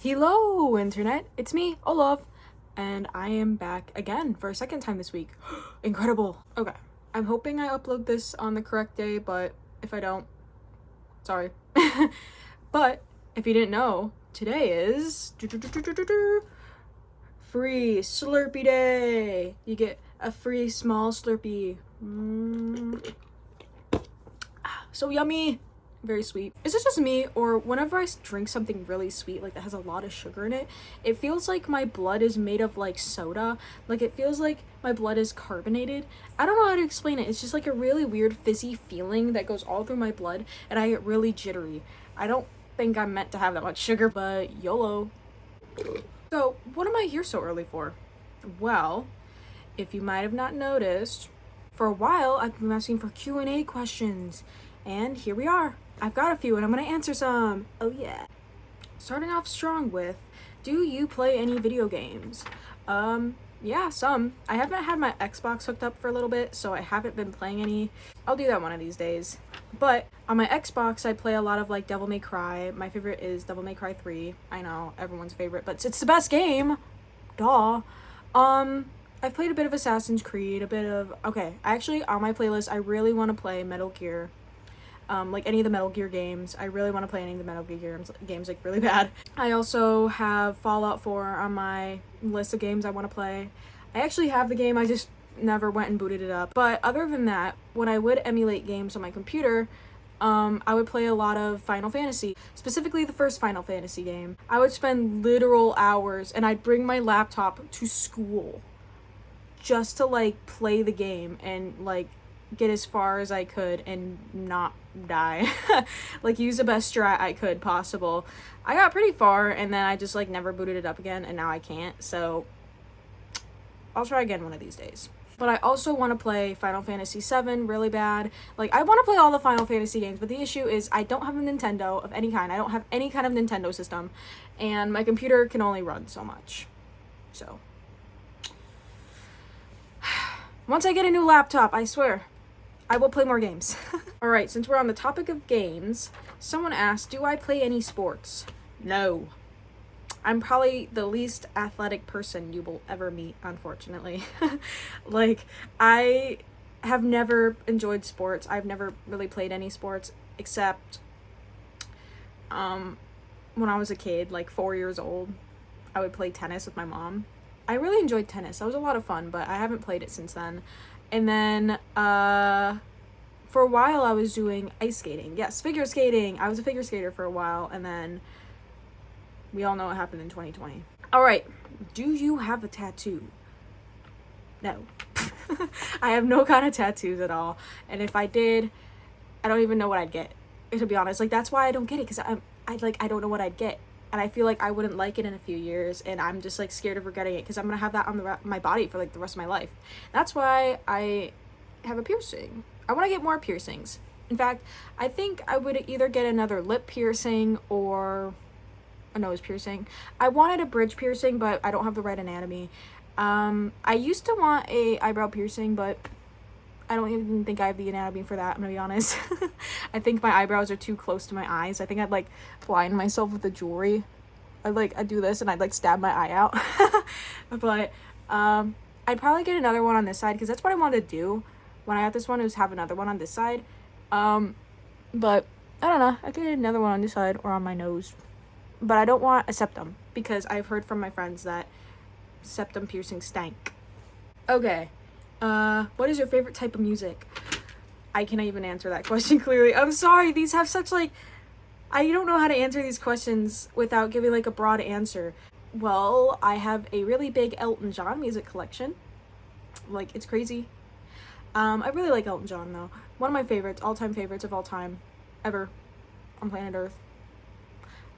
Hello, Internet. It's me, Olav, and I am back again for a second time this week. Incredible. Okay, I'm hoping I upload this on the correct day, but if I don't, sorry. But if you didn't know, today is free Slurpee Day. You get a free small Slurpee. So yummy. Very sweet. Is this just me, or whenever I drink something really sweet, like that has a lot of sugar in it, it feels like my blood is made of like soda? Like it feels like my blood is carbonated. I don't know how to explain it. It's just like a really weird fizzy feeling that goes all through my blood, and I get really jittery. I don't think I'm meant to have that much sugar, but YOLO. So what am I here so early for? Well, if you might have not noticed, for a while I've been asking for Q&A questions, and here we are. I've got a few and I'm gonna answer some. Oh yeah. Starting off strong with, do you play any video games? Yeah, some. I haven't had my Xbox hooked up for a little bit, so I haven't been playing any. I'll do that one of these days. But on my Xbox, I play a lot of like Devil May Cry. My favorite is Devil May Cry 3. I know, everyone's favorite, but it's the best game. Duh. I've played a bit of Assassin's Creed, actually on my playlist, I really want to play Metal Gear. Like any of the Metal Gear games. I really want to play any of the Metal Gear games like really bad. I also have Fallout 4 on my list of games I want to play. I actually have the game, I just never went and booted it up. But other than that, when I would emulate games on my computer, I would play a lot of Final Fantasy, specifically the first Final Fantasy game. I would spend literal hours, and I'd bring my laptop to school just to like play the game and like get as far as I could and not die. Like use the best strat I could possible. I got pretty far and then I just like never booted it up again, and now I can't, so I'll try again one of these days. But I also want to play Final Fantasy VII really bad. Like I want to play all the Final Fantasy games, but the issue is I don't have a Nintendo of any kind. I don't have any kind of Nintendo system, and my computer can only run so much. So once I get a new laptop, I swear I will play more games. Alright, since we're on the topic of games, someone asked, do I play any sports? No. I'm probably the least athletic person you will ever meet, unfortunately. Like, I have never enjoyed sports. I've never really played any sports, except when I was a kid, like 4 years old, I would play tennis with my mom. I really enjoyed tennis. That was a lot of fun, but I haven't played it since then. And then, for a while I was doing ice skating. Yes, figure skating. I was a figure skater for a while, and then we all know what happened in 2020. Alright, do you have a tattoo? No. I have no kind of tattoos at all. And if I did, I don't even know what I'd get, to be honest. Like, that's why I don't get it, because I don't know what I'd get. And I feel like I wouldn't like it in a few years, and I'm just like scared of regretting it because I'm gonna have that on my body for like the rest of my life. That's why I have a piercing. I want to get more piercings. In fact, I think I would either get another lip piercing or a nose piercing. I wanted a bridge piercing, but I don't have the right anatomy. I used to want a eyebrow piercing, but I don't even think I have the anatomy for that, I'm gonna be honest. I think my eyebrows are too close to my eyes. I think I'd like blind myself with the jewelry. I'd do this and I'd like stab my eye out. But I'd probably get another one on this side, because that's what I wanted to do when I got this one, was have another one on this side. But I don't know, I could get another one on this side or on my nose. But I don't want a septum, because I've heard from my friends that septum piercing stank. Okay. What is your favorite type of music? I cannot even answer that question clearly. I'm sorry, these have such like, I don't know how to answer these questions without giving like a broad answer. Well, I have a really big Elton John music collection. Like, it's crazy. I really like Elton John though. One of my favorites, all-time favorites of all time, ever, on planet Earth.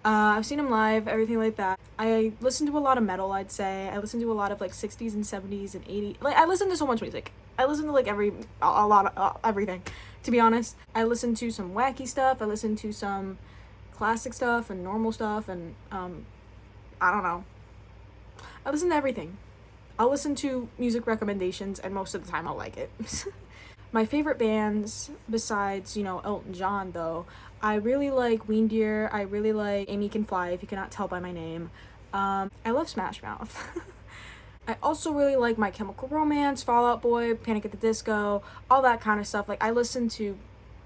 I've seen him live, everything like that. I listen to a lot of metal, I'd say. I listen to a lot of like 60s and 70s and 80s. Like, I listen to so much music. I listen to like a lot of everything, to be honest. I listen to some wacky stuff. I listen to some classic stuff and normal stuff, and I don't know. I listen to everything. I'll listen to music recommendations, and most of the time I'll like it. My favorite bands, besides, Elton John, though, I really like Weendeer. I really like Amy Can Fly, if you cannot tell by my name. I love Smash Mouth. I also really like My Chemical Romance, Fall Out Boy, Panic at the Disco, all that kind of stuff. Like, I listen to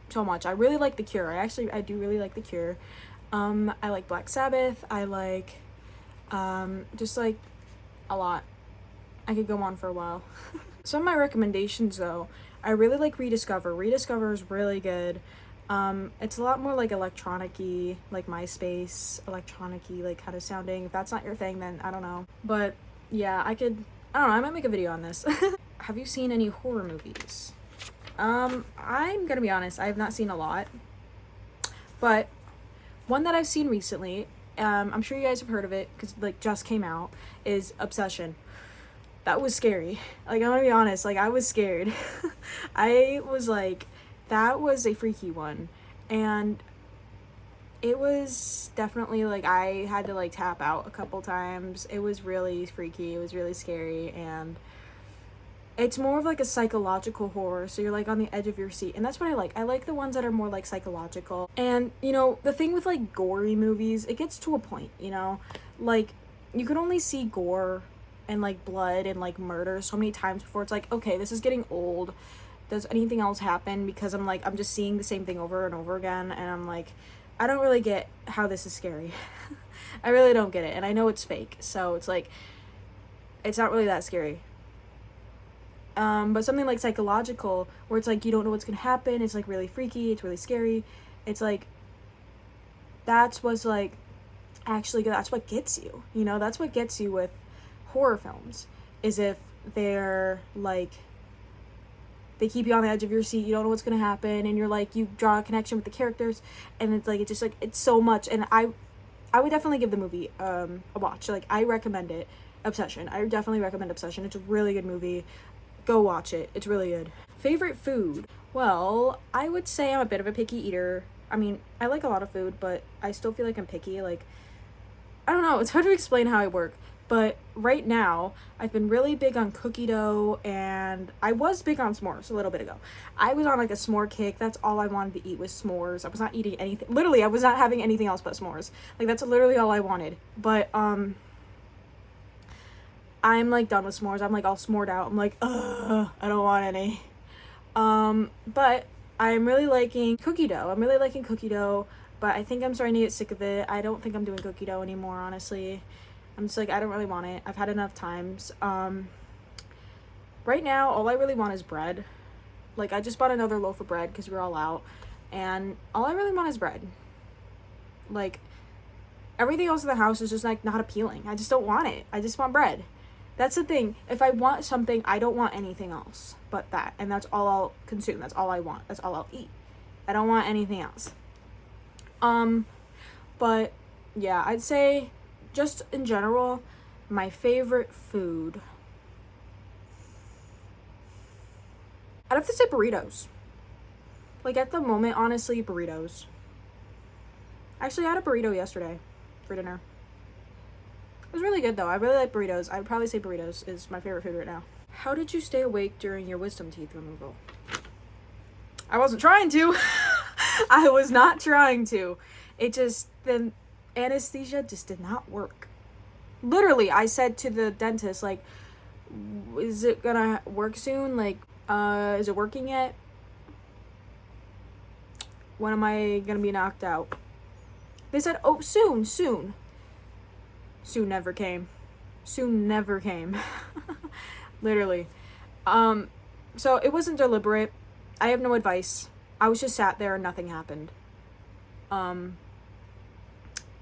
so much. I really like The Cure. I do really like The Cure. I like Black Sabbath. I like, just like a lot. I could go on for a while. Some of my recommendations though, I really like Rediscover. Rediscover is really good. It's a lot more like electronic-y, like MySpace, electronic-y, like kind of sounding. If that's not your thing, then I don't know. But yeah, I don't know, I might make a video on this. Have you seen any horror movies? I'm gonna be honest, I have not seen a lot. But one that I've seen recently, I'm sure you guys have heard of it, because like just came out, is Obsession. That was scary. Like, I'm gonna be honest, like, I was scared. I was like, that was a freaky one. And it was definitely, like, I had to, like, tap out a couple times. It was really freaky. It was really scary. And it's more of, like, a psychological horror. So you're, like, on the edge of your seat. And that's what I like. I like the ones that are more, like, psychological. And, you know, the thing with, like, gory movies, it gets to a point, you know? Like, you can only see gore and like blood and like murder so many times before it's like, okay, this is getting old. Does anything else happen? Because I'm just seeing the same thing over and over again, and I'm like, I don't really get how this is scary. I really don't get it, and I know it's fake, so it's like, it's not really that scary. But something like psychological, where it's like you don't know what's gonna happen, it's like really freaky, it's really scary, it's like, that's what's like, actually, that's what gets you, you know? That's what gets you with horror films, is if they're like, they keep you on the edge of your seat, you don't know what's gonna happen, and you're like, you draw a connection with the characters, and it's like, it's just like, it's so much. And I would definitely give the movie a watch. Like, I recommend it. Obsession, I definitely recommend Obsession. It's a really good movie. Go watch it, it's really good. Favorite food? Well, I would say I'm a bit of a picky eater. I mean, I like a lot of food, but I still feel like I'm picky. Like, I don't know, it's hard to explain how I work. But right now, I've been really big on cookie dough, and I was big on s'mores a little bit ago. I was on like a s'more kick. That's all I wanted to eat was s'mores. I was not eating anything. Literally, I was not having anything else but s'mores. Like, that's literally all I wanted. But, I'm like done with s'mores. I'm like all s'mored out. I'm like, ugh, I don't want any. But I'm really liking cookie dough. But I think I'm starting to get sick of it. I don't think I'm doing cookie dough anymore, honestly. I'm just like, I don't really want it. I've had enough times. Right now, all I really want is bread. Like, I just bought another loaf of bread because we're all out. And all I really want is bread. Like, everything else in the house is just, like, not appealing. I just don't want it. I just want bread. That's the thing. If I want something, I don't want anything else but that. And that's all I'll consume. That's all I want. That's all I'll eat. I don't want anything else. But, yeah, I'd say, just in general, my favorite food, I'd have to say burritos. Like, at the moment, honestly, burritos. Actually, I had a burrito yesterday for dinner. It was really good, though. I really like burritos. I would probably say burritos is my favorite food right now. How did you stay awake during your wisdom teeth removal? I wasn't trying to. I was not trying to. It just, the anesthesia just did not work. Literally, I said to the dentist, like, is it gonna work soon? Like, is it working yet? When am I gonna be knocked out? They said, oh, soon. Soon never came. Soon never came. Literally. So it wasn't deliberate. I have no advice. I was just sat there and nothing happened.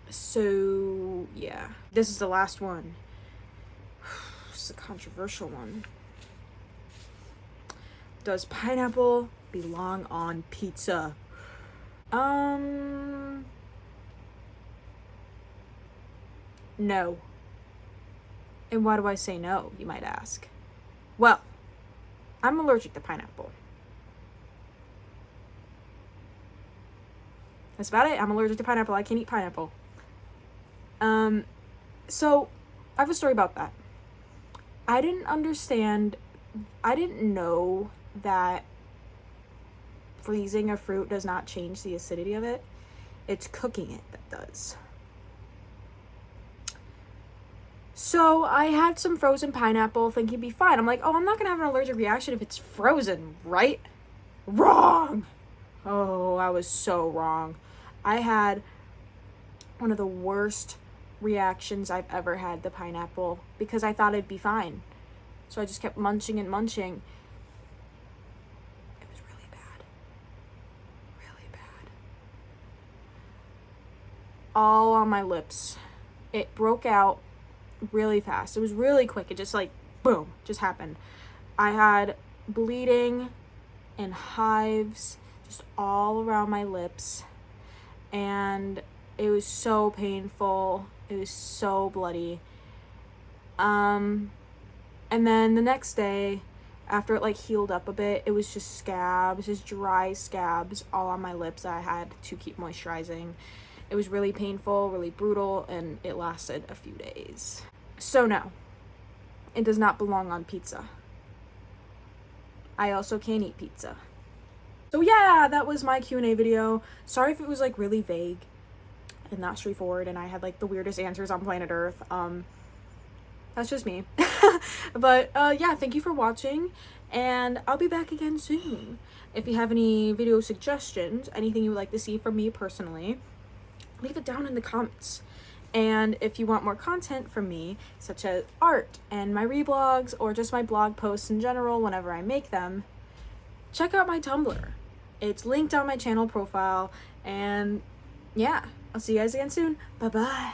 So, yeah. This is the last one. This is a controversial one. Does pineapple belong on pizza? No. And why do I say no, you might ask? Well, I'm allergic to pineapple. That's about it. I'm allergic to pineapple. I can't eat pineapple. So I have a story about that. I didn't know that freezing a fruit does not change the acidity of it. It's cooking it that does. So I had some frozen pineapple thinking it'd be fine. I'm like, oh, I'm not gonna have an allergic reaction if it's frozen, right? Wrong! Oh, I was so wrong. I had one of the worst reactions I've ever had to pineapple because I thought it'd be fine. So I just kept munching and munching. It was really bad. Really bad. All on my lips. It broke out really fast. It was really quick. It just like, boom, just happened. I had bleeding and hives just all around my lips. And it was so painful. It was so bloody. And then the next day, after it like healed up a bit, it was just scabs, just dry scabs all on my lips that I had to keep moisturizing. It was really painful, really brutal, and it lasted a few days. So no, it does not belong on pizza. I also can't eat pizza. So yeah, that was my Q&A video. Sorry if it was like really vague and not straightforward and I had like the weirdest answers on planet Earth. That's just me. But yeah, thank you for watching and I'll be back again soon. If you have any video suggestions, anything you would like to see from me personally, leave it down in the comments. And if you want more content from me, such as art and my reblogs or just my blog posts in general whenever I make them, check out my Tumblr. It's linked on my channel profile. And yeah, I'll see you guys again soon. Bye-bye.